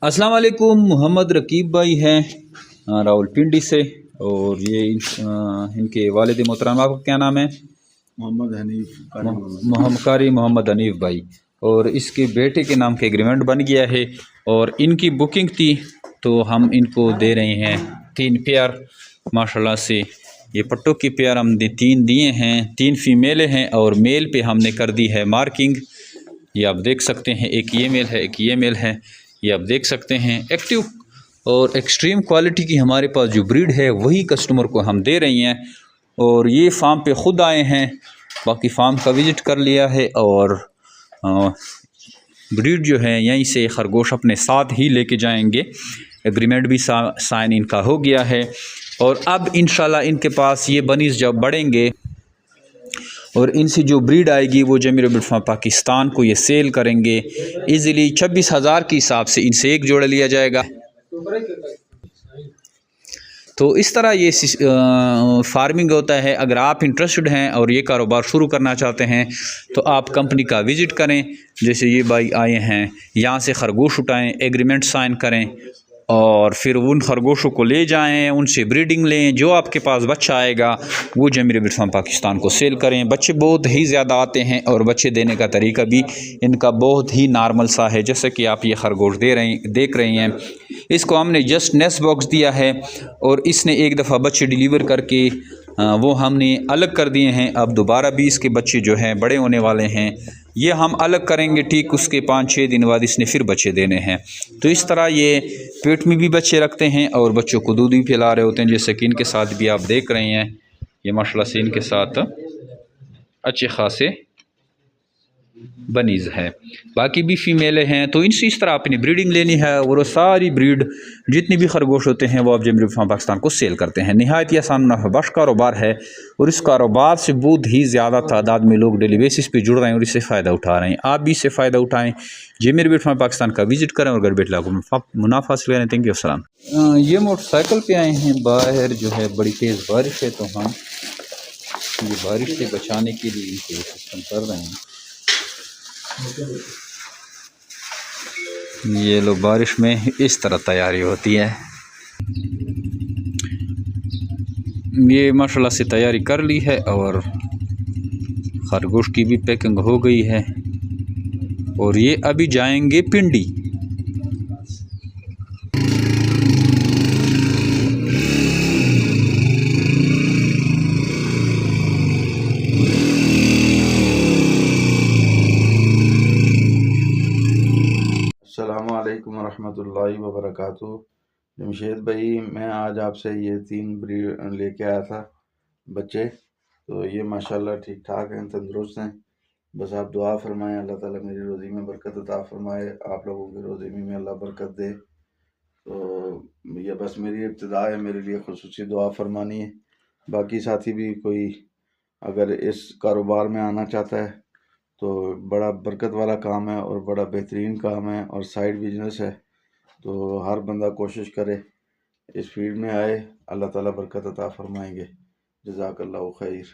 अस्सलाम वालेकुम। मोहम्मद रकीब भाई हैं रावलपिंडी से, और ये इनके वालिद मोहतरम, आपका क्या नाम है? मोहम्मद हनीफ कारी मोहम्मद कारी मोहम्मद हनीफ भाई। और इसके बेटे के नाम के एग्रीमेंट बन गया है और इनकी बुकिंग थी, तो हम इनको दे रहे हैं 3 पेयर माशाल्लाह से। ये पट्टों की पेयर हमने 3 दिए हैं, 3 फीमेल हैं और मेल पे हमने कर दी है मार्किंग। ये आप देख सकते हैं, एक ये मेल है, एक ये मेल है। ये आप देख सकते हैं एक्टिव और एक्सट्रीम क्वालिटी की हमारे पास जो ब्रीड है वही कस्टमर को हम दे रही हैं। और ये फार्म पे ख़ुद आए हैं, बाकी फार्म का विज़िट कर लिया है और ब्रीड जो है यहीं से खरगोश अपने साथ ही लेके जाएंगे। एग्रीमेंट भी साइन इनका हो गया है और अब इंशाल्लाह इनके पास ये बनीज़ जब बढ़ेंगे और इनसे जो ब्रीड आएगी वो जमीर बर्ड फार्म पाकिस्तान को ये सेल करेंगे इजीली 26,000 के हिसाब से। इनसे एक जोड़ा लिया जाएगा। तो इस तरह ये फार्मिंग होता है। अगर आप इंटरेस्टेड हैं और ये कारोबार शुरू करना चाहते हैं तो आप कंपनी का विज़िट करें। जैसे ये भाई आए हैं, यहाँ से खरगोश उठाएं, एग्रीमेंट साइन करें और फिर उन खरगोशों को ले जाएं, उनसे ब्रीडिंग लें। जो आपके पास बच्चा आएगा वो जमीर बर्ड फार्म पाकिस्तान को सेल करें। बच्चे बहुत ही ज़्यादा आते हैं और बच्चे देने का तरीका भी इनका बहुत ही नॉर्मल सा है। जैसे कि आप ये खरगोश देख रहे हैं, इसको हमने जस्ट नेस्ट बॉक्स दिया है और इसने एक दफ़ा बच्चे डिलीवर करके वो हमने अलग कर दिए हैं। अब दोबारा भी इसके बच्चे जो हैं बड़े होने वाले हैं, ये हम अलग करेंगे। ठीक उसके 5-6 दिन बाद इसने फिर बच्चे देने हैं। तो इस तरह ये पेट में भी बच्चे रखते हैं और बच्चों को दूध भी पिला रहे होते हैं। जैसे कि इनके साथ भी आप देख रहे हैं, ये माशाल्लाह से इनके साथ अच्छे खासे बनीज़ है। बाकी भी फीमेल हैं, तो इनसे इस तरह अपनी ब्रीडिंग लेनी है और वो सारी ब्रीड जितनी भी खरगोश होते हैं वो आप जमीर बर्ड फार्म पाकिस्तान को सेल करते हैं। नहायत ही आसान मुनाफाबख्श कारोबार है और इस कारोबार से बहुत ही ज़्यादा तादाद में लोग डेली बेसिस पे जुड़ रहे हैं और इससे फ़ायदा उठा रहे हैं। आप भी इससे फ़ायदा उठाएँ, जमीर बर्ड फार्म पाकिस्तान का विज़िट करें और घर बैठे लाखों मुनाफा हासिल करें। थैंक यू, अस्सलाम। ये मोटरसाइकिल पे आए हैं, बाहर जो है बड़ी तेज़ बारिश है, तो हम ये बारिश से बचाने के लिए इनको सिस्टम कर रहे हैं। ये लो, बारिश में इस तरह तैयारी होती है। ये माशाल्लाह से तैयारी कर ली है और खरगोश की भी पैकिंग हो गई है और ये अभी जाएंगे पिंडी। अस्सलामुअलैकुम वरहमतुल्लाहि वबरकातुहू। जमशेद भाई, मैं आज आपसे ये 3 ब्रीड लेके आया था बच्चे। तो ये माशाल्लाह ठीक ठाक हैं, तंदुरुस्त हैं। बस आप दुआ फरमाएं, अल्लाह ताला मेरी रोज़ी में बरकत अता फरमाए, आप लोगों की रोज़ी में अल्लाह बरकत दे। तो ये बस मेरी इब्तिदा है, मेरे लिए खुसूसी दुआ फरमानी है। बाकी साथी भी कोई अगर इस कारोबार में आना चाहता है तो बड़ा बरकत वाला काम है और बड़ा बेहतरीन काम है और साइड बिजनेस है। तो हर बंदा कोशिश करे इस फील्ड में आए, अल्लाह ताला बरकत अता फरमाएंगे। जज़ाकल्लाहु खैर।